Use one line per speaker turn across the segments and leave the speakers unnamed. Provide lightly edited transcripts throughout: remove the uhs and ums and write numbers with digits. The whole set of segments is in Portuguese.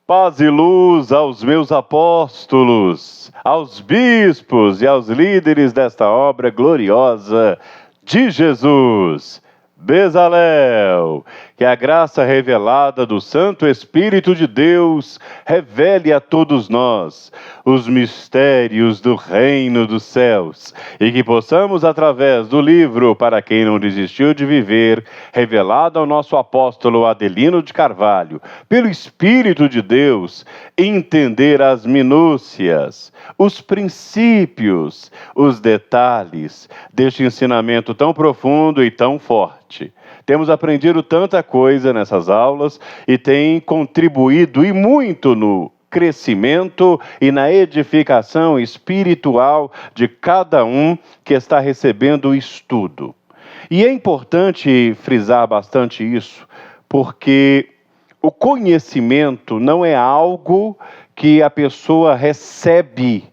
Paz e luz aos meus apóstolos, aos bispos e aos líderes desta obra gloriosa de Jesus. Bezalel, que a graça revelada do Santo Espírito de Deus revele a todos nós os mistérios do reino dos céus e que possamos, através do livro Para Quem Não Desistiu de Viver, revelado ao nosso apóstolo Adelino de Carvalho, pelo Espírito de Deus, entender as minúcias, os princípios, os detalhes deste ensinamento tão profundo e tão forte. Temos aprendido tanta coisa nessas aulas e tem contribuído e muito no crescimento e na edificação espiritual de cada um que está recebendo o estudo. E é importante frisar bastante isso, porque o conhecimento não é algo que a pessoa recebe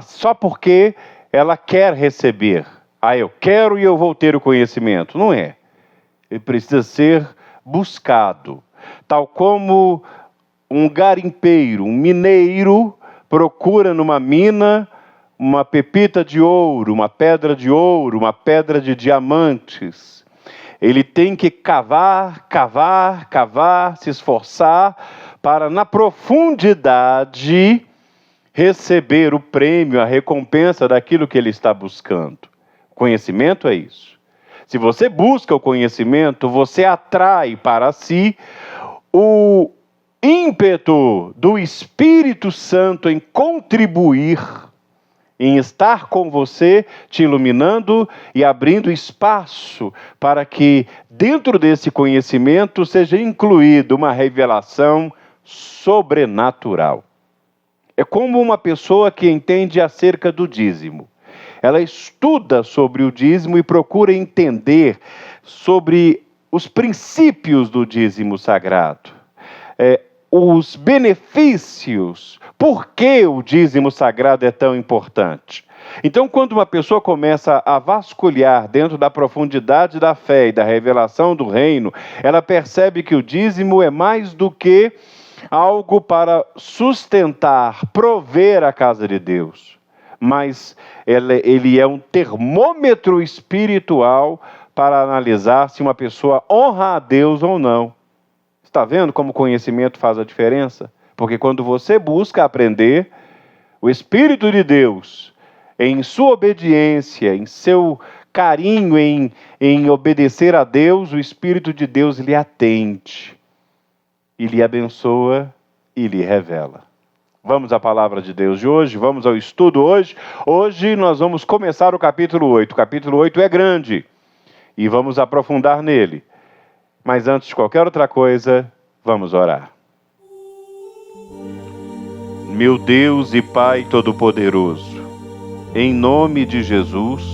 só porque ela quer receber. Eu quero e eu vou ter o conhecimento. Não é. Ele precisa ser buscado. Tal como um garimpeiro, um mineiro, procura numa mina uma pepita de ouro, uma pedra de diamantes. Ele tem que cavar, se esforçar para, na profundidade, receber o prêmio, a recompensa daquilo que ele está buscando. Conhecimento é isso. Se você busca o conhecimento, você atrai para si o ímpeto do Espírito Santo em contribuir, em estar com você, te iluminando e abrindo espaço para que dentro desse conhecimento seja incluída uma revelação sobrenatural. É como uma pessoa que entende acerca do dízimo. Ela estuda sobre o dízimo e procura entender sobre os princípios do dízimo sagrado. Os benefícios, por que o dízimo sagrado é tão importante. Então, quando uma pessoa começa a vasculhar dentro da profundidade da fé e da revelação do reino, ela percebe que o dízimo é mais do que algo para sustentar, prover a casa de Deus. Mas ele é um termômetro espiritual para analisar se uma pessoa honra a Deus ou não. Está vendo como o conhecimento faz a diferença? Porque quando você busca aprender, o Espírito de Deus, em sua obediência, em seu carinho em obedecer a Deus, o Espírito de Deus lhe atende, e lhe abençoa e lhe revela. Vamos à palavra de Deus de hoje, vamos ao estudo hoje. Hoje nós vamos começar o capítulo 8. O capítulo 8 é grande e vamos aprofundar nele. Mas antes de qualquer outra coisa, vamos orar. Meu Deus e Pai Todo-Poderoso, em nome de Jesus,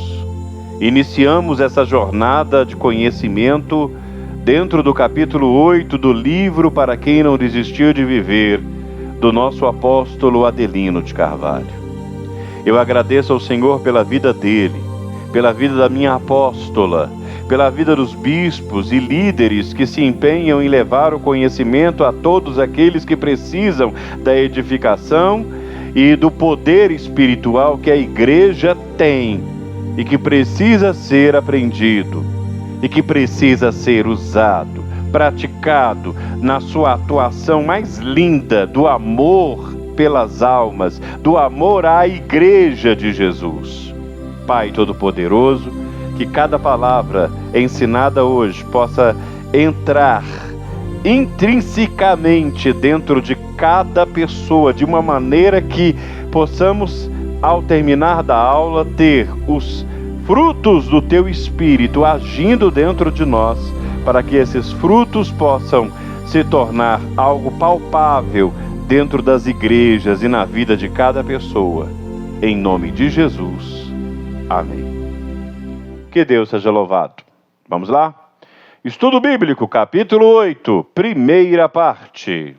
iniciamos essa jornada de conhecimento dentro do capítulo 8 do livro Para Quem Não Desistiu de Viver, do nosso apóstolo Adelino de Carvalho. Eu agradeço ao Senhor pela vida dele, pela vida da minha apóstola, pela vida dos bispos e líderes que se empenham em levar o conhecimento a todos aqueles que precisam da edificação e do poder espiritual que a igreja tem e que precisa ser aprendido e que precisa ser usado, praticado na sua atuação mais linda do amor pelas almas, do amor à igreja de Jesus. Pai Todo-Poderoso, que cada palavra ensinada hoje possa entrar intrinsecamente dentro de cada pessoa, de uma maneira que possamos, ao terminar da aula, ter os frutos do Teu Espírito agindo dentro de nós, para que esses frutos possam se tornar algo palpável dentro das igrejas e na vida de cada pessoa. Em nome de Jesus. Amém. Que Deus seja louvado. Vamos lá? Estudo Bíblico, capítulo 8, primeira parte.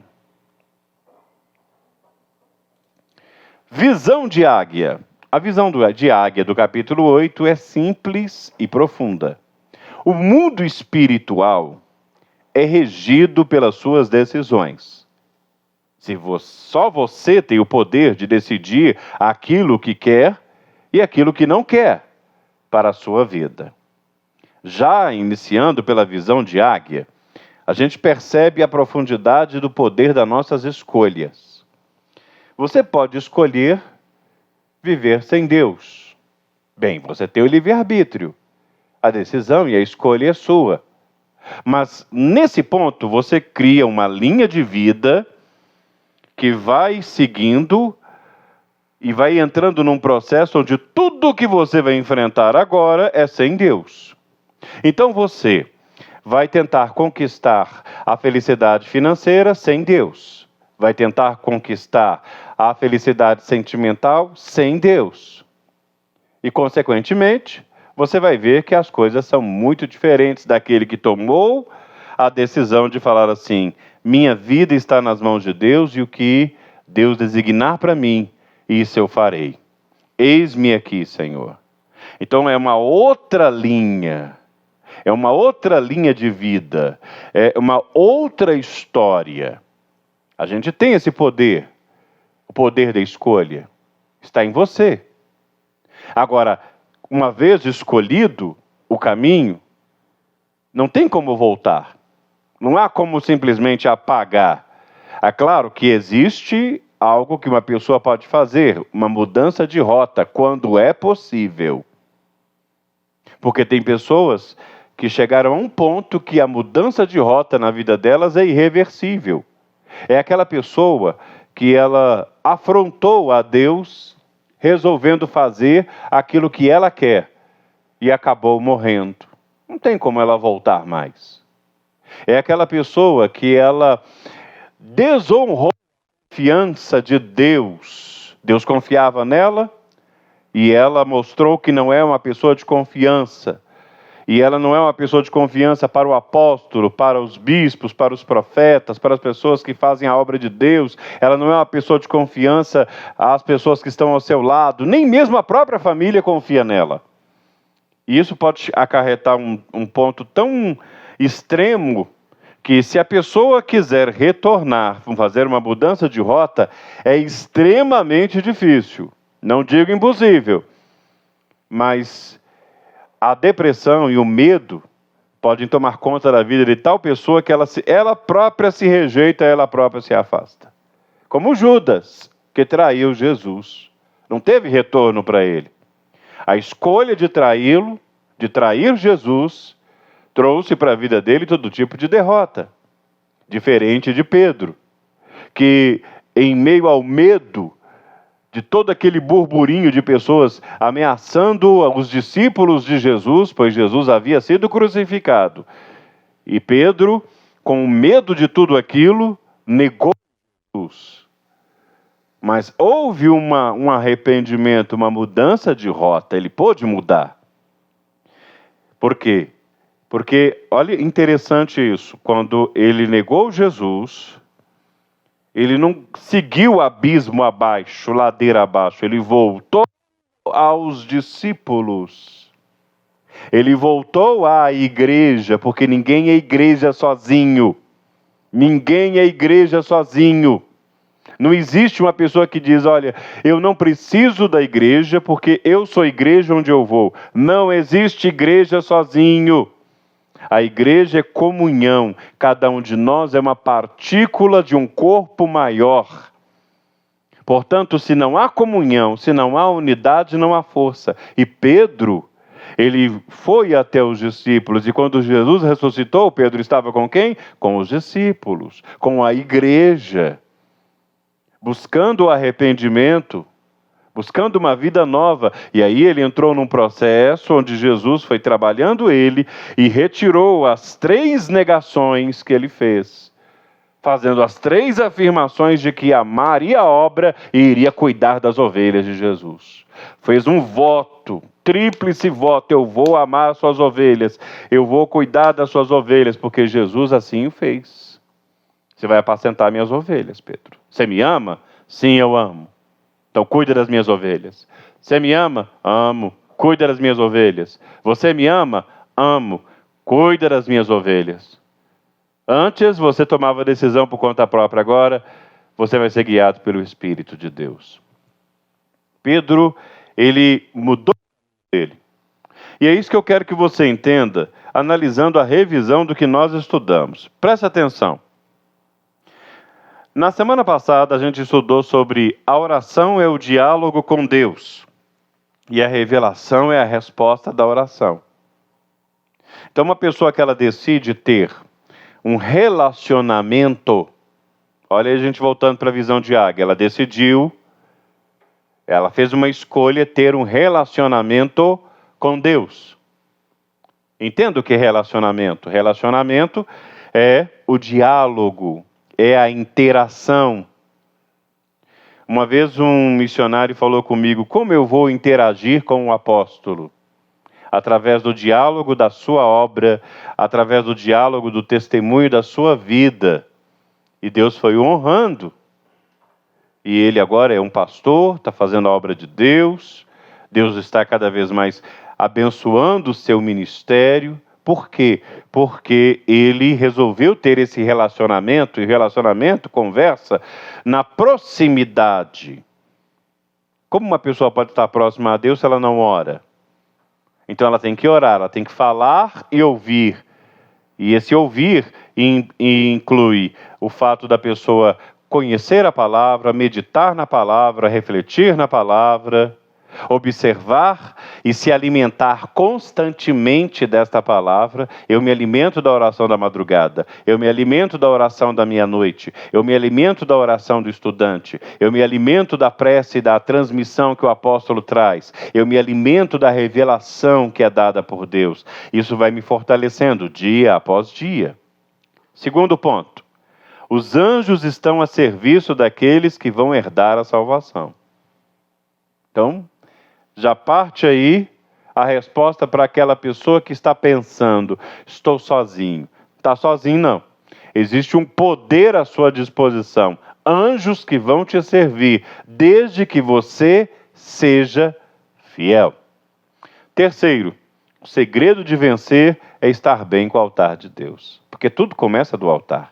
Visão de águia. A visão de águia do capítulo 8 é simples e profunda. O mundo espiritual é regido pelas suas decisões. Só você tem o poder de decidir aquilo que quer e aquilo que não quer para a sua vida. Já iniciando pela visão de águia, a gente percebe a profundidade do poder das nossas escolhas. Você pode escolher viver sem Deus. Bem, você tem o livre-arbítrio. A decisão e a escolha é sua. Mas nesse ponto você cria uma linha de vida que vai seguindo e vai entrando num processo onde tudo que você vai enfrentar agora é sem Deus. Então você vai tentar conquistar a felicidade financeira sem Deus. Vai tentar conquistar a felicidade sentimental sem Deus. E, consequentemente, você vai ver que as coisas são muito diferentes daquele que tomou a decisão de falar assim: minha vida está nas mãos de Deus e o que Deus designar para mim, isso eu farei. Eis-me aqui, Senhor. Então é uma outra linha. É uma outra linha de vida, é uma outra história. A gente tem esse poder, o poder da escolha, está em você. Agora, uma vez escolhido o caminho, não tem como voltar, não há como simplesmente apagar. É claro que existe algo que uma pessoa pode fazer, uma mudança de rota, quando é possível. Porque tem pessoas que chegaram a um ponto que a mudança de rota na vida delas é irreversível. É aquela pessoa que ela afrontou a Deus, resolvendo fazer aquilo que ela quer, e acabou morrendo. Não tem como ela voltar mais. É aquela pessoa que ela desonrou a confiança de Deus. Deus confiava nela, e ela mostrou que não é uma pessoa de confiança. E ela não é uma pessoa de confiança para o apóstolo, para os bispos, para os profetas, para as pessoas que fazem a obra de Deus. Ela não é uma pessoa de confiança às pessoas que estão ao seu lado. Nem mesmo a própria família confia nela. E isso pode acarretar um ponto tão extremo que, se a pessoa quiser retornar, fazer uma mudança de rota, é extremamente difícil. Não digo impossível, mas a depressão e o medo podem tomar conta da vida de tal pessoa que ela própria se rejeita, ela própria se afasta. Como Judas, que traiu Jesus. Não teve retorno para ele. A escolha de traí-lo, de trair Jesus, trouxe para a vida dele todo tipo de derrota. Diferente de Pedro, que em meio ao medo, de todo aquele burburinho de pessoas ameaçando os discípulos de Jesus, pois Jesus havia sido crucificado. E Pedro, com medo de tudo aquilo, negou Jesus. Mas houve um arrependimento, uma mudança de rota, ele pôde mudar. Por quê? Porque, olha, interessante isso, quando ele negou Jesus, ele não seguiu abismo abaixo, ladeira abaixo. Ele voltou aos discípulos. Ele voltou à igreja, porque ninguém é igreja sozinho. Ninguém é igreja sozinho. Não existe uma pessoa que diz: olha, eu não preciso da igreja, porque eu sou igreja onde eu vou. Não existe igreja sozinho. A igreja é comunhão. Cada um de nós é uma partícula de um corpo maior. Portanto, se não há comunhão, se não há unidade, não há força. E Pedro, ele foi até os discípulos. E quando Jesus ressuscitou, Pedro estava com quem? Com os discípulos, com a igreja. Buscando o arrependimento, buscando uma vida nova. E aí ele entrou num processo onde Jesus foi trabalhando ele e retirou as 3 negações que ele fez, fazendo as 3 afirmações de que amaria a obra e iria cuidar das ovelhas de Jesus. Fez um voto, tríplice voto: eu vou amar as suas ovelhas, eu vou cuidar das suas ovelhas, porque Jesus assim o fez. Você vai apacentar minhas ovelhas, Pedro. Você me ama? Sim, eu amo. Então cuida das minhas ovelhas. Você me ama? Amo. Cuida das minhas ovelhas. Você me ama? Amo. Cuida das minhas ovelhas. Antes você tomava decisão por conta própria. Agora você vai ser guiado pelo Espírito de Deus. Pedro, ele mudou ele. E é isso que eu quero que você entenda, analisando a revisão do que nós estudamos. Preste atenção. Na semana passada, a gente estudou sobre a oração é o diálogo com Deus. E a revelação é a resposta da oração. Então, uma pessoa que ela decide ter um relacionamento, olha aí a gente voltando para a visão de águia, ela decidiu, ela fez uma escolha ter um relacionamento com Deus. Entenda o que é relacionamento? Relacionamento é o diálogo, é a interação. Uma vez um missionário falou comigo, como eu vou interagir com o apóstolo? Através do diálogo da sua obra, através do diálogo do testemunho da sua vida. E Deus foi o honrando. E ele agora é um pastor, está fazendo a obra de Deus. Deus está cada vez mais abençoando o seu ministério. Por quê? Porque ele resolveu ter esse relacionamento, e relacionamento conversa na proximidade. Como uma pessoa pode estar próxima a Deus se ela não ora? Então ela tem que orar, ela tem que falar e ouvir. E esse ouvir inclui o fato da pessoa conhecer a palavra, meditar na palavra, refletir na palavra, observar e se alimentar constantemente desta palavra. Eu me alimento da oração da madrugada, eu me alimento da oração da meia-noite, eu me alimento da oração do estudante, eu me alimento da prece e da transmissão que o apóstolo traz, eu me alimento da revelação que é dada por Deus. Isso vai me fortalecendo dia após dia. Segundo ponto, os anjos estão a serviço daqueles que vão herdar a salvação. Então, já parte aí a resposta para aquela pessoa que está pensando, estou sozinho. Está sozinho não. Existe um poder à sua disposição. Anjos que vão te servir, desde que você seja fiel. Terceiro, o segredo de vencer é estar bem com o altar de Deus. Porque tudo começa do altar.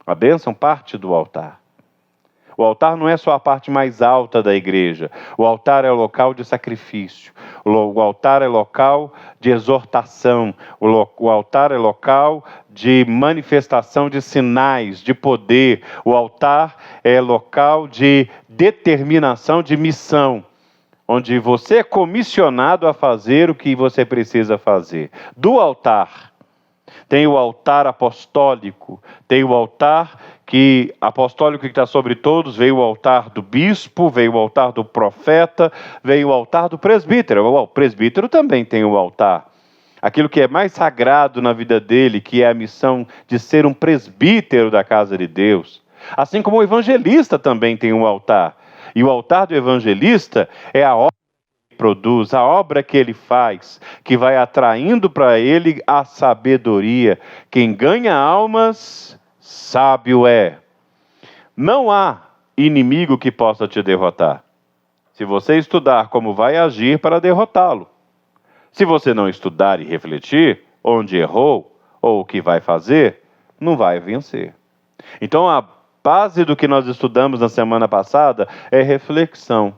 A bênção parte do altar. O altar não é só a parte mais alta da igreja. O altar é o local de sacrifício. O altar é local de exortação. O altar é local de manifestação de sinais, de poder. O altar é local de determinação de missão, onde você é comissionado a fazer o que você precisa fazer. Do altar, tem o altar apostólico, tem o altar apostólico que está sobre todos, veio o altar do bispo, veio o altar do profeta, veio o altar do presbítero. O presbítero também tem o altar. Aquilo que é mais sagrado na vida dele, que é a missão de ser um presbítero da casa de Deus. Assim como o evangelista também tem um altar. E o altar do evangelista é a obra que ele produz, a obra que ele faz, que vai atraindo para ele a sabedoria. Quem ganha almas, sábio é. Não há inimigo que possa te derrotar, se você estudar como vai agir para derrotá-lo. Se você não estudar e refletir onde errou ou o que vai fazer, não vai vencer. Então a base do que nós estudamos na semana passada é reflexão.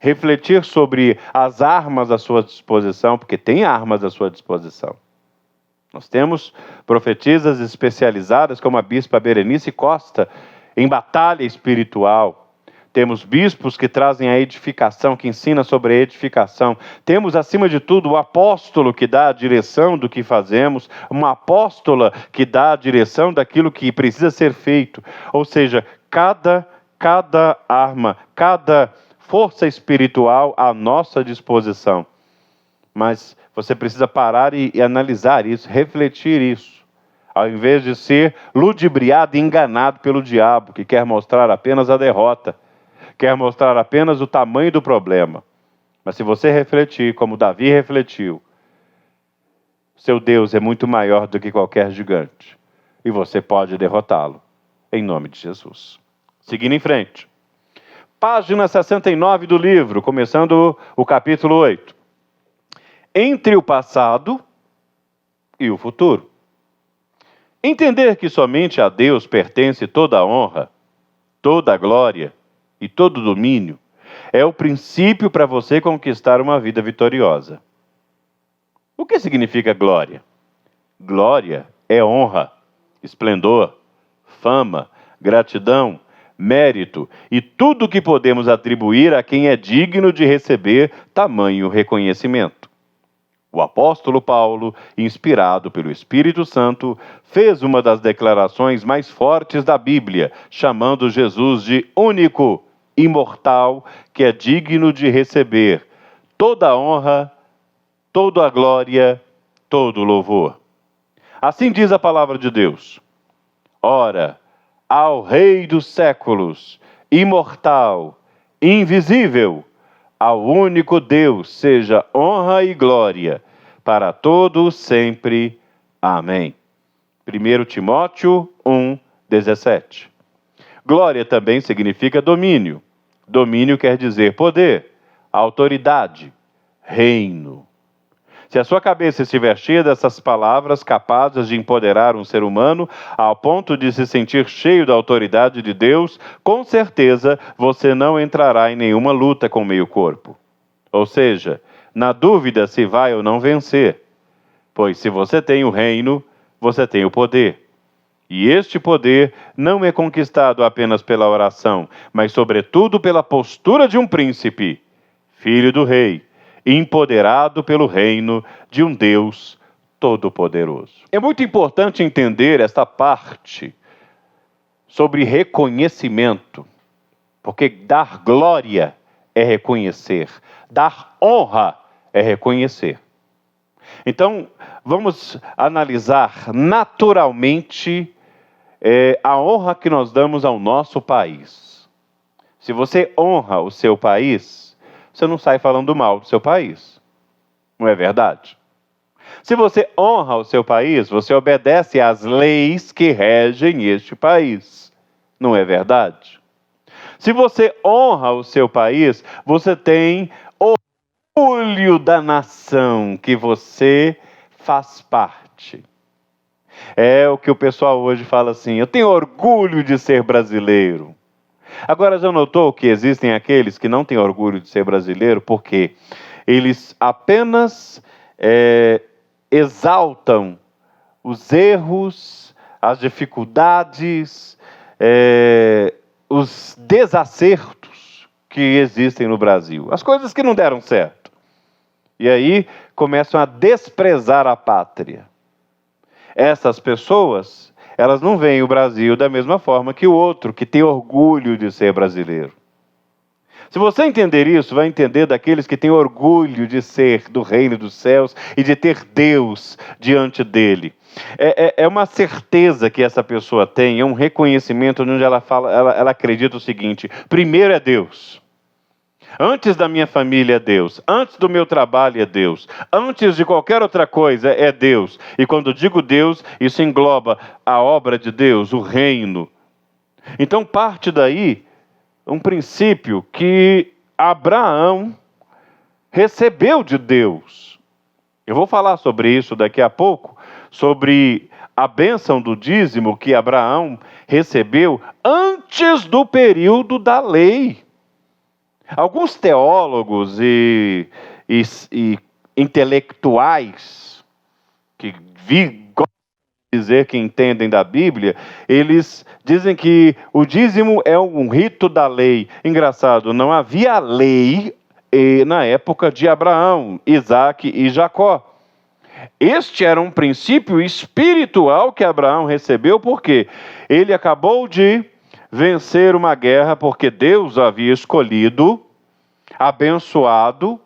Refletir sobre as armas à sua disposição, porque tem armas à sua disposição. Nós temos profetisas especializadas, como a bispa Berenice Costa, em batalha espiritual. Temos bispos que trazem a edificação, que ensinam sobre a edificação. Temos, acima de tudo, o apóstolo que dá a direção do que fazemos, uma apóstola que dá a direção daquilo que precisa ser feito. Ou seja, cada arma, cada força espiritual à nossa disposição. Mas você precisa parar e analisar isso, refletir isso, ao invés de ser ludibriado e enganado pelo diabo, que quer mostrar apenas a derrota, quer mostrar apenas o tamanho do problema. Mas se você refletir, como Davi refletiu, seu Deus é muito maior do que qualquer gigante, e você pode derrotá-lo, em nome de Jesus. Seguindo em frente. Página 69 do livro, começando o capítulo 8. Entre o passado e o futuro. Entender que somente a Deus pertence toda a honra, toda a glória e todo o domínio é o princípio para você conquistar uma vida vitoriosa. O que significa glória? Glória é honra, esplendor, fama, gratidão, mérito e tudo que podemos atribuir a quem é digno de receber tamanho reconhecimento. O apóstolo Paulo, inspirado pelo Espírito Santo, fez uma das declarações mais fortes da Bíblia, chamando Jesus de único, imortal, que é digno de receber toda a honra, toda a glória, todo o louvor. Assim diz a palavra de Deus. Ora, ao Rei dos séculos, imortal, invisível, ao único Deus seja honra e glória, para todos sempre. Amém. 1 Timóteo 1:17. Glória também significa domínio. Domínio quer dizer poder, autoridade, reino. Se a sua cabeça estiver cheia dessas palavras capazes de empoderar um ser humano ao ponto de se sentir cheio da autoridade de Deus, com certeza você não entrará em nenhuma luta com meio corpo. Ou seja, na dúvida se vai ou não vencer. Pois se você tem o reino, você tem o poder. E este poder não é conquistado apenas pela oração, mas sobretudo pela postura de um príncipe, filho do rei, empoderado pelo reino de um Deus todo-poderoso. É muito importante entender esta parte sobre reconhecimento, porque dar glória é reconhecer, dar honra é reconhecer. Então, vamos analisar naturalmente a honra que nós damos ao nosso país. Se você honra o seu país, você não sai falando mal do seu país. Não é verdade? Se você honra o seu país, você obedece às leis que regem este país. Não é verdade? Se você honra o seu país, você tem orgulho da nação que você faz parte. É o que o pessoal hoje fala assim: eu tenho orgulho de ser brasileiro. Agora, já notou que existem aqueles que não têm orgulho de ser brasileiro porque eles apenas exaltam os erros, as dificuldades, os desacertos que existem no Brasil, as coisas que não deram certo. E aí começam a desprezar a pátria. Essas pessoas, elas não veem o Brasil da mesma forma que o outro, que tem orgulho de ser brasileiro. Se você entender isso, vai entender daqueles que têm orgulho de ser do reino dos céus e de ter Deus diante dele. É uma certeza que essa pessoa tem, é um reconhecimento onde ela acredita o seguinte: primeiro é Deus. Antes da minha família é Deus, antes do meu trabalho é Deus, antes de qualquer outra coisa é Deus. E quando digo Deus, isso engloba a obra de Deus, o reino. Então parte daí um princípio que Abraão recebeu de Deus. Eu vou falar sobre isso daqui a pouco, sobre a bênção do dízimo que Abraão recebeu antes do período da lei. Alguns teólogos e intelectuais que gostam de dizer que entendem da Bíblia, eles dizem que o dízimo é um rito da lei. Engraçado, não havia lei na época de Abraão, Isaque e Jacó. Este era um princípio espiritual que Abraão recebeu, porque ele acabou de vencer uma guerra, porque Deus o havia escolhido, abençoado,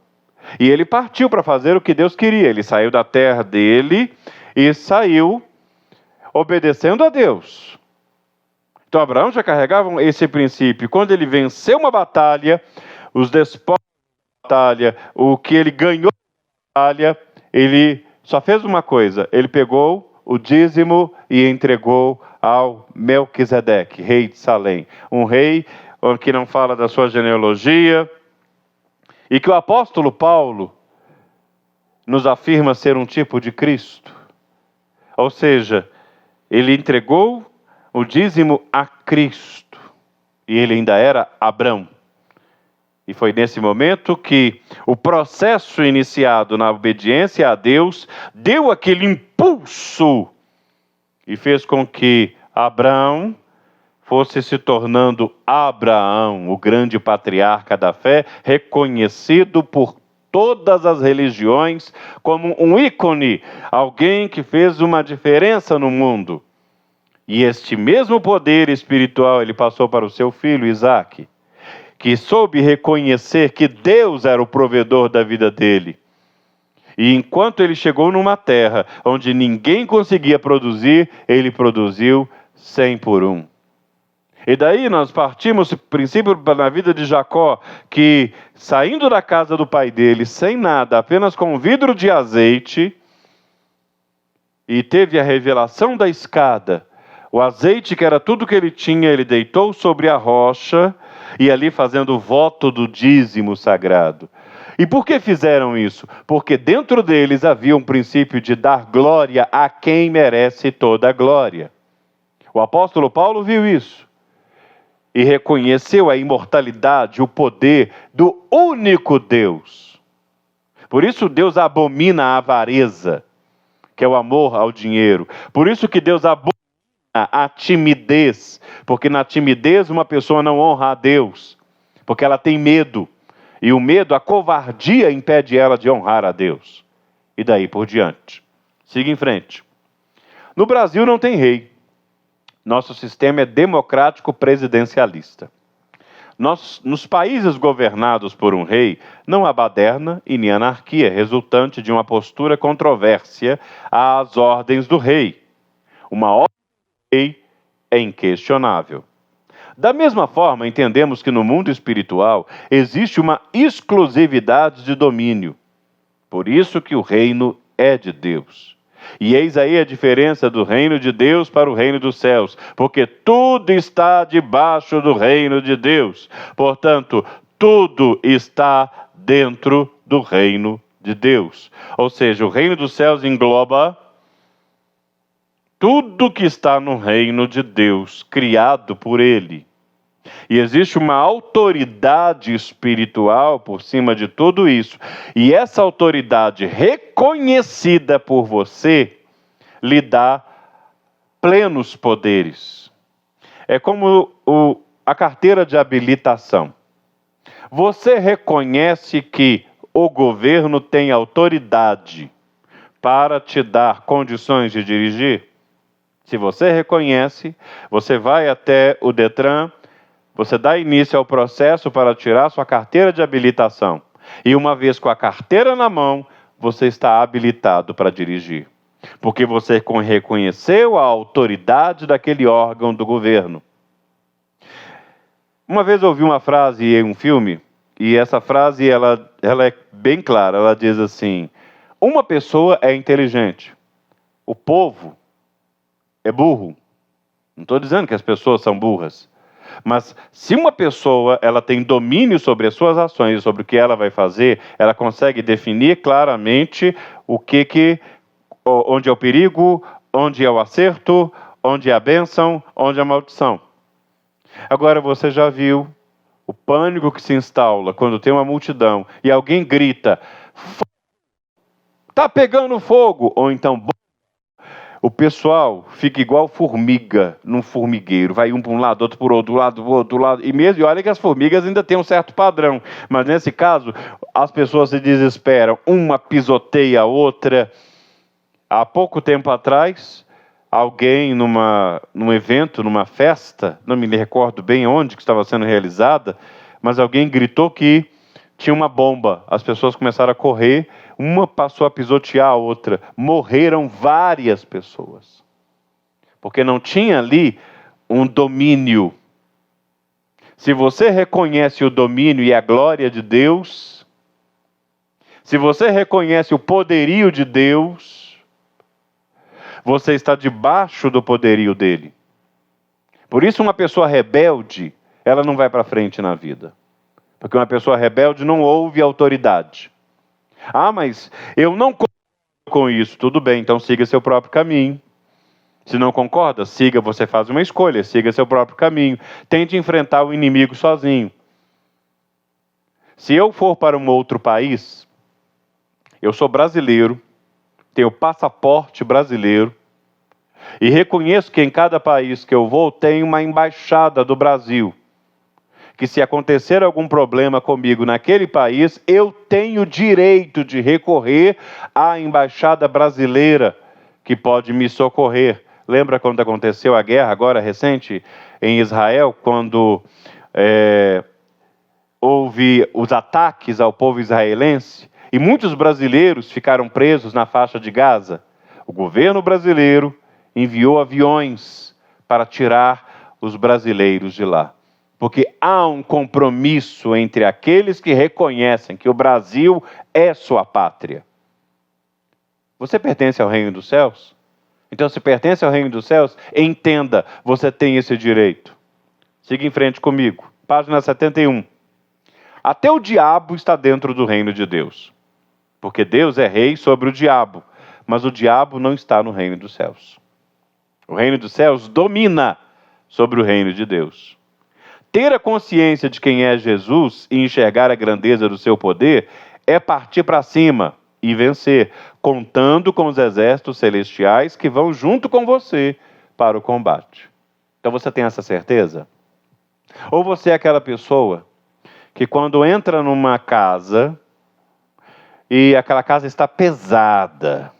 e ele partiu para fazer o que Deus queria. Ele saiu da terra dele e saiu obedecendo a Deus. Então Abraão já carregava esse princípio. Quando ele venceu uma batalha, os despojos da batalha, o que ele ganhou da batalha, ele só fez uma coisa: ele pegou o dízimo e entregou ao Melquisedeque, rei de Salém. Um rei que não fala da sua genealogia, e que o apóstolo Paulo nos afirma ser um tipo de Cristo. Ou seja, ele entregou o dízimo a Cristo. e ele ainda era Abrão. E foi nesse momento que o processo iniciado na obediência a Deus deu aquele impulso e fez com que Abrão fosse se tornando Abraão, o grande patriarca da fé, reconhecido por todas as religiões como um ícone, alguém que fez uma diferença no mundo. E este mesmo poder espiritual ele passou para o seu filho Isaque, que soube reconhecer que Deus era o provedor da vida dele. E enquanto ele chegou numa terra onde ninguém conseguia produzir, ele produziu 100 por 1. E daí nós partimos o princípio na vida de Jacó, que saindo da casa do pai dele, sem nada, apenas com um vidro de azeite, e teve a revelação da escada. O azeite, que era tudo que ele tinha, ele deitou sobre a rocha, e ali fazendo o voto do dízimo sagrado. E por que fizeram isso? Porque dentro deles havia um princípio de dar glória a quem merece toda a glória. O apóstolo Paulo viu isso. E reconheceu a imortalidade, o poder do único Deus. Por isso Deus abomina a avareza, que é o amor ao dinheiro. Por isso que Deus abomina a timidez, porque na timidez uma pessoa não honra a Deus, porque ela tem medo, e o medo, a covardia impede ela de honrar a Deus. E daí por diante. Siga em frente. No Brasil não tem rei. Nosso sistema é democrático presidencialista. Nos países governados por um rei, não há baderna e nem anarquia, resultante de uma postura controvérsia às ordens do rei. Uma ordem do rei é inquestionável. Da mesma forma, entendemos que no mundo espiritual existe uma exclusividade de domínio. Por isso que o reino é de Deus. E eis aí a diferença do reino de Deus para o reino dos céus, porque tudo está debaixo do reino de Deus. Portanto, tudo está dentro do reino de Deus. Ou seja, o reino dos céus engloba tudo que está no reino de Deus, criado por Ele. E existe uma autoridade espiritual por cima de tudo isso. E essa autoridade reconhecida por você lhe dá plenos poderes. É como a carteira de habilitação. Você reconhece que o governo tem autoridade para te dar condições de dirigir? Se você reconhece, você vai até o Detran, você dá início ao processo para tirar sua carteira de habilitação. E uma vez com a carteira na mão, você está habilitado para dirigir. Porque você reconheceu a autoridade daquele órgão do governo. Uma vez eu ouvi uma frase em um filme, e essa frase ela é bem clara. Ela diz assim: uma pessoa é inteligente, o povo é burro. Não estou dizendo que as pessoas são burras. Mas se uma pessoa ela tem domínio sobre as suas ações e sobre o que ela vai fazer, ela consegue definir claramente onde é o perigo, onde é o acerto, onde é a bênção, onde é a maldição. Agora você já viu o pânico que se instala quando tem uma multidão e alguém grita: "Tá pegando fogo!" Ou então o pessoal fica igual formiga num formigueiro. Vai um para um lado, outro para o outro lado. E olha que as formigas ainda têm um certo padrão. Mas nesse caso, as pessoas se desesperam. Uma pisoteia a outra. Há pouco tempo atrás, alguém num evento, numa festa, não me recordo bem onde que estava sendo realizada, mas alguém gritou que tinha uma bomba. As pessoas começaram a correr. Uma passou a pisotear a outra. Morreram várias pessoas. Porque não tinha ali um domínio. Se você reconhece o domínio e a glória de Deus, se você reconhece o poderio de Deus, você está debaixo do poderio dele. Por isso uma pessoa rebelde, ela não vai para frente na vida. Porque uma pessoa rebelde não ouve autoridade. Ah, mas eu não concordo com isso. Tudo bem, então siga seu próprio caminho. Se não concorda, siga, você faz uma escolha, siga seu próprio caminho. Tente enfrentar o inimigo sozinho. Se eu for para um outro país, eu sou brasileiro, tenho passaporte brasileiro, e reconheço que em cada país que eu vou tem uma embaixada do Brasil, que se acontecer algum problema comigo naquele país, eu tenho direito de recorrer à embaixada brasileira, que pode me socorrer. Lembra quando aconteceu a guerra, agora recente, em Israel, quando houve os ataques ao povo israelense, e muitos brasileiros ficaram presos na faixa de Gaza? O governo brasileiro enviou aviões para tirar os brasileiros de lá. Porque há um compromisso entre aqueles que reconhecem que o Brasil é sua pátria. Você pertence ao reino dos céus? Então, se pertence ao reino dos céus, entenda, você tem esse direito. Siga em frente comigo. Página 71. Até o diabo está dentro do reino de Deus. Porque Deus é rei sobre o diabo, mas o diabo não está no reino dos céus. O reino dos céus domina sobre o reino de Deus. Ter a consciência de quem é Jesus e enxergar a grandeza do seu poder é partir para cima e vencer, contando com os exércitos celestiais que vão junto com você para o combate. Então você tem essa certeza? Ou você é aquela pessoa que quando entra numa casa e aquela casa está pesada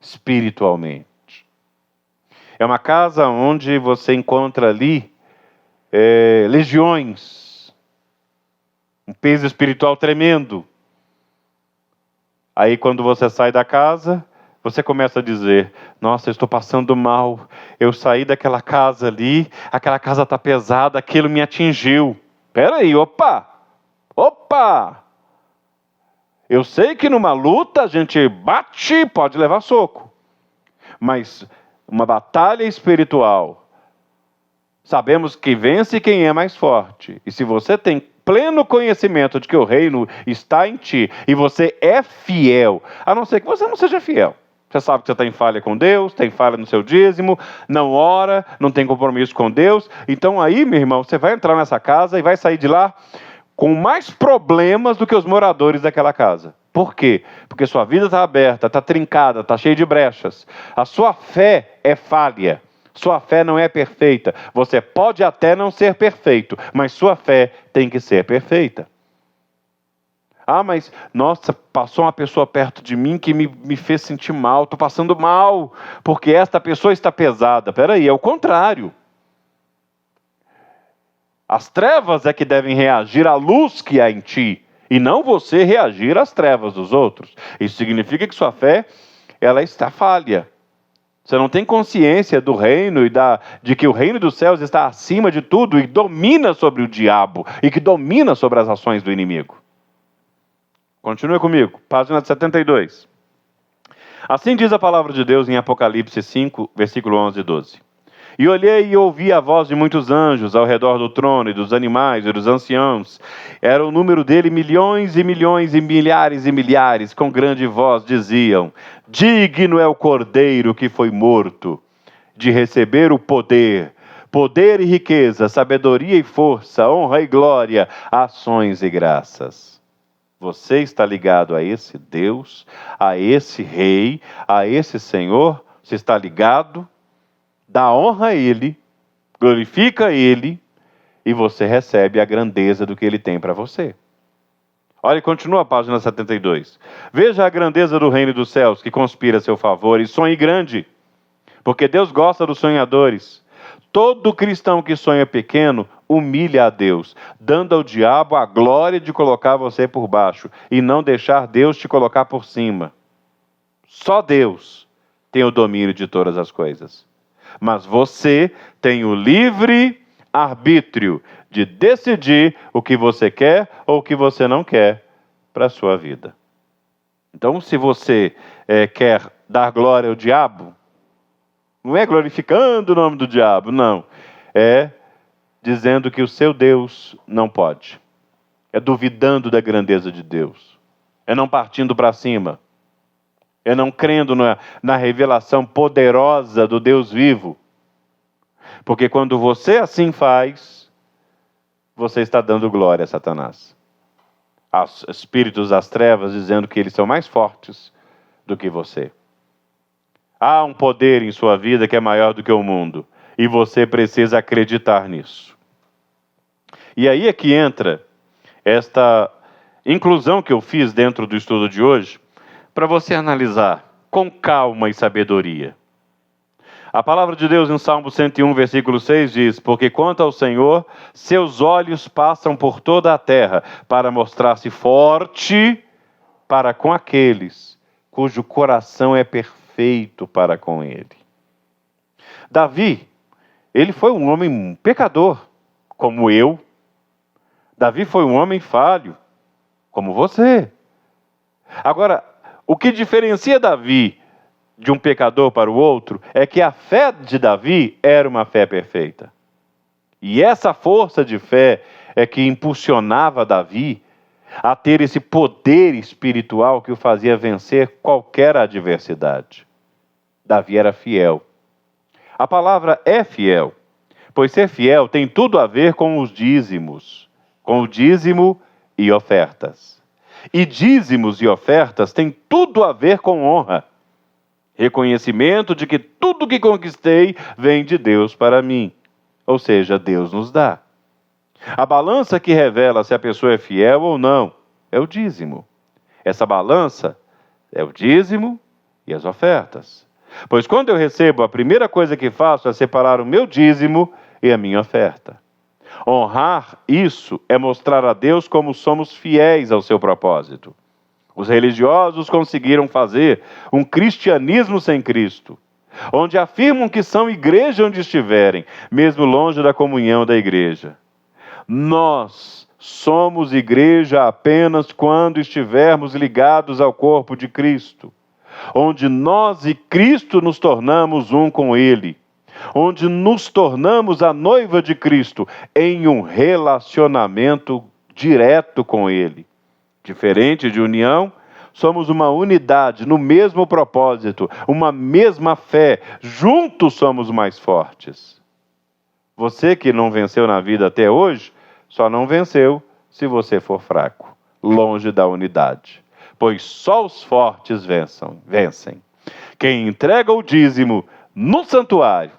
espiritualmente, é uma casa onde você encontra ali legiões, um peso espiritual tremendo. Aí quando você sai da casa, você começa a dizer: nossa, eu estou passando mal, eu saí daquela casa ali, aquela casa está pesada, aquilo me atingiu. Espera aí, opa! Eu sei que numa luta a gente bate, pode levar soco. Mas uma batalha espiritual, sabemos que vence quem é mais forte. E se você tem pleno conhecimento de que o reino está em ti, e você é fiel, a não ser que você não seja fiel. Você sabe que você está em falha com Deus, tem falha no seu dízimo, não ora, não tem compromisso com Deus. Então aí, meu irmão, você vai entrar nessa casa e vai sair de lá com mais problemas do que os moradores daquela casa. Por quê? Porque sua vida está aberta, está trincada, está cheia de brechas. A sua fé é falha. Sua fé não é perfeita. Você pode até não ser perfeito, mas sua fé tem que ser perfeita. Ah, mas, nossa, passou uma pessoa perto de mim que me fez sentir mal. Estou passando mal, porque esta pessoa está pesada. Espera aí, é o contrário. As trevas é que devem reagir à luz que há em ti, e não você reagir às trevas dos outros. Isso significa que sua fé, ela está falha. Você não tem consciência do reino e de que o reino dos céus está acima de tudo e domina sobre o diabo, e que domina sobre as ações do inimigo. Continue comigo, página 72. Assim diz a palavra de Deus em Apocalipse 5, versículo 11 e 12. E olhei e ouvi a voz de muitos anjos ao redor do trono, e dos animais, e dos anciãos. Era o número dele milhões e milhões e milhares, com grande voz diziam: digno é o Cordeiro que foi morto, de receber o poder e riqueza, sabedoria e força, honra e glória, ações e graças. Você está ligado a esse Deus, a esse Rei, a esse Senhor? Você está ligado? Dá honra a Ele, glorifica Ele, e você recebe a grandeza do que Ele tem para você. Olha, continua a página 72. Veja a grandeza do reino dos céus, que conspira a seu favor, e sonhe grande, porque Deus gosta dos sonhadores. Todo cristão que sonha pequeno, humilha a Deus, dando ao diabo a glória de colocar você por baixo, e não deixar Deus te colocar por cima. Só Deus tem o domínio de todas as coisas. Mas você tem o livre arbítrio de decidir o que você quer ou o que você não quer para a sua vida. Então, se você quer dar glória ao diabo, não é glorificando o nome do diabo, não. É dizendo que o seu Deus não pode. É duvidando da grandeza de Deus. É não partindo para cima. é não crendo na revelação poderosa do Deus vivo. Porque quando você assim faz, você está dando glória a Satanás. Aos espíritos das trevas, dizendo que eles são mais fortes do que você. Há um poder em sua vida que é maior do que o mundo. E você precisa acreditar nisso. E aí é que entra esta inclusão que eu fiz dentro do estudo de hoje, para você analisar com calma e sabedoria. A palavra de Deus em Salmo 101, versículo 6 diz: porque quanto ao Senhor, seus olhos passam por toda a terra, para mostrar-se forte para com aqueles cujo coração é perfeito para com ele. Davi, ele foi um homem pecador, como eu. Davi foi um homem falho, como você. Agora, o que diferencia Davi de um pecador para o outro é que a fé de Davi era uma fé perfeita. E essa força de fé é que impulsionava Davi a ter esse poder espiritual que o fazia vencer qualquer adversidade. Davi era fiel. A palavra é fiel, pois ser fiel tem tudo a ver com os dízimos, com o dízimo e ofertas. E dízimos e ofertas têm tudo a ver com honra. Reconhecimento de que tudo que conquistei vem de Deus para mim. Ou seja, Deus nos dá. A balança que revela se a pessoa é fiel ou não é o dízimo. Essa balança é o dízimo e as ofertas. Pois quando eu recebo, a primeira coisa que faço é separar o meu dízimo e a minha oferta. Honrar isso é mostrar a Deus como somos fiéis ao seu propósito. Os religiosos conseguiram fazer um cristianismo sem Cristo, onde afirmam que são igreja onde estiverem, mesmo longe da comunhão da igreja. Nós somos igreja apenas quando estivermos ligados ao corpo de Cristo, onde nós e Cristo nos tornamos um com Ele, onde nos tornamos a noiva de Cristo em um relacionamento direto com Ele. Diferente de união, somos uma unidade no mesmo propósito, uma mesma fé, juntos somos mais fortes. Você que não venceu na vida até hoje, só não venceu se você for fraco, longe da unidade. Pois só os fortes vencem. Quem entrega o dízimo no santuário,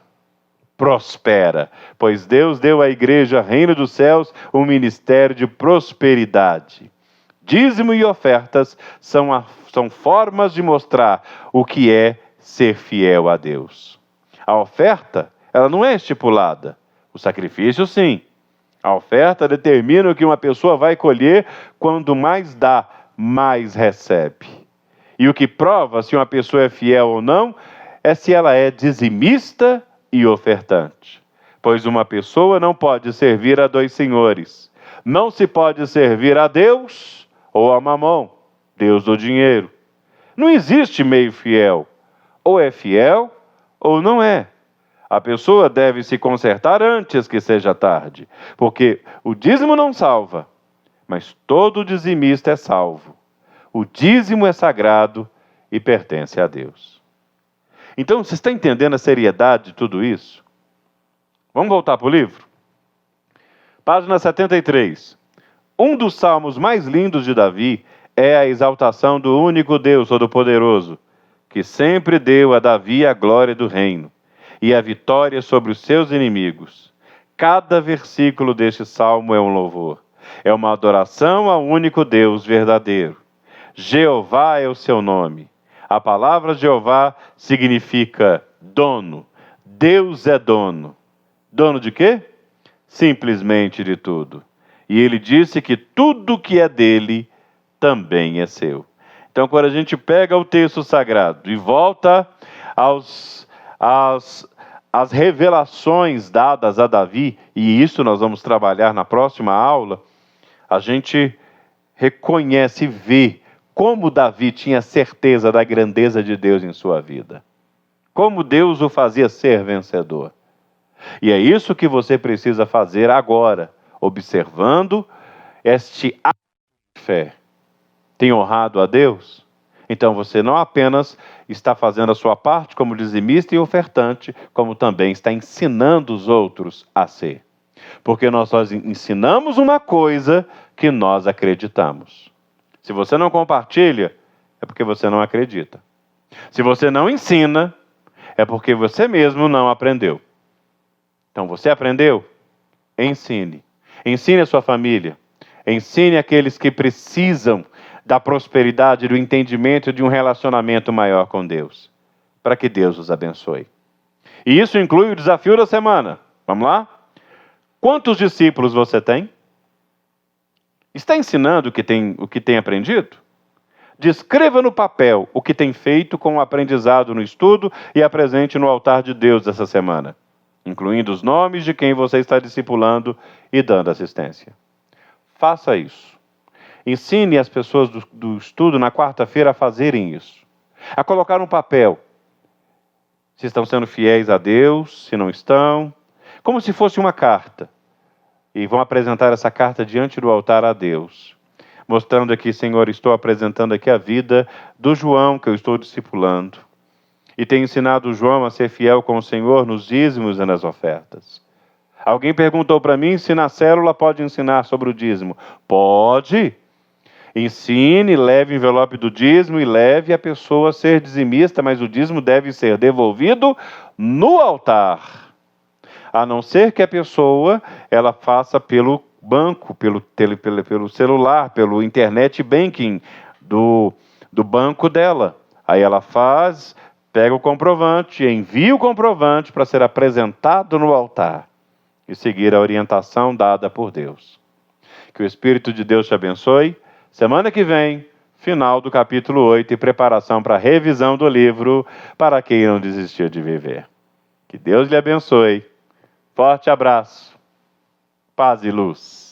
prospera, pois Deus deu à igreja, Reino dos Céus, um ministério de prosperidade. Dízimo e ofertas são formas de mostrar o que é ser fiel a Deus. A oferta, ela não é estipulada. O sacrifício, sim. A oferta determina o que uma pessoa vai colher. Quando mais dá, mais recebe. E o que prova se uma pessoa é fiel ou não é se ela é dizimista e ofertante. Pois uma pessoa não pode servir a dois senhores. Não se pode servir a Deus ou a Mamon, Deus do dinheiro. Não existe meio fiel. Ou é fiel ou não é. A pessoa deve se consertar antes que seja tarde, porque o dízimo não salva, mas todo dizimista é salvo. O dízimo é sagrado e pertence a Deus. Então, você está entendendo a seriedade de tudo isso? Vamos voltar para o livro? Página 73. Um dos salmos mais lindos de Davi é a exaltação do único Deus Todo-Poderoso, que sempre deu a Davi a glória do reino e a vitória sobre os seus inimigos. Cada versículo deste salmo é um louvor. É uma adoração ao único Deus verdadeiro. Jeová é o seu nome. A palavra Jeová significa dono. Deus é dono. Dono de quê? Simplesmente de tudo. E ele disse que tudo que é dele também é seu. Então, quando a gente pega o texto sagrado e volta às revelações dadas a Davi, e isso nós vamos trabalhar na próxima aula, a gente reconhece e vê como Davi tinha certeza da grandeza de Deus em sua vida. Como Deus o fazia ser vencedor. E é isso que você precisa fazer agora, observando este ato de fé. Tem honrado a Deus? Então você não apenas está fazendo a sua parte como dizimista e ofertante, como também está ensinando os outros a ser. Porque nós só ensinamos uma coisa que nós acreditamos. Se você não compartilha, é porque você não acredita. Se você não ensina, é porque você mesmo não aprendeu. Então você aprendeu? Ensine. Ensine a sua família. Ensine aqueles que precisam da prosperidade, do entendimento de um relacionamento maior com Deus. Para que Deus os abençoe. E isso inclui o desafio da semana. Vamos lá? Quantos discípulos você tem? Está ensinando o que tem aprendido? Descreva no papel o que tem feito com o aprendizado no estudo e apresente no altar de Deus essa semana, incluindo os nomes de quem você está discipulando e dando assistência. Faça isso. Ensine as pessoas do estudo na quarta-feira a fazerem isso. A colocar no papel se estão sendo fiéis a Deus, se não estão, como se fosse uma carta. E vão apresentar essa carta diante do altar a Deus, mostrando aqui, Senhor, estou apresentando aqui a vida do João que eu estou discipulando. E tenho ensinado o João a ser fiel com o Senhor nos dízimos e nas ofertas. Alguém perguntou para mim se na célula pode ensinar sobre o dízimo. Pode. Ensine, leve o envelope do dízimo e leve a pessoa a ser dizimista, mas o dízimo deve ser devolvido no altar. A não ser que a pessoa ela faça pelo banco, pelo celular, pelo internet banking do banco dela. Aí ela pega o comprovante, envia o comprovante para ser apresentado no altar e seguir a orientação dada por Deus. Que o Espírito de Deus te abençoe. Semana que vem, final do capítulo 8 e preparação para a revisão do livro Para Quem Não Desistiu de Viver. Que Deus lhe abençoe. Forte abraço. Paz e luz.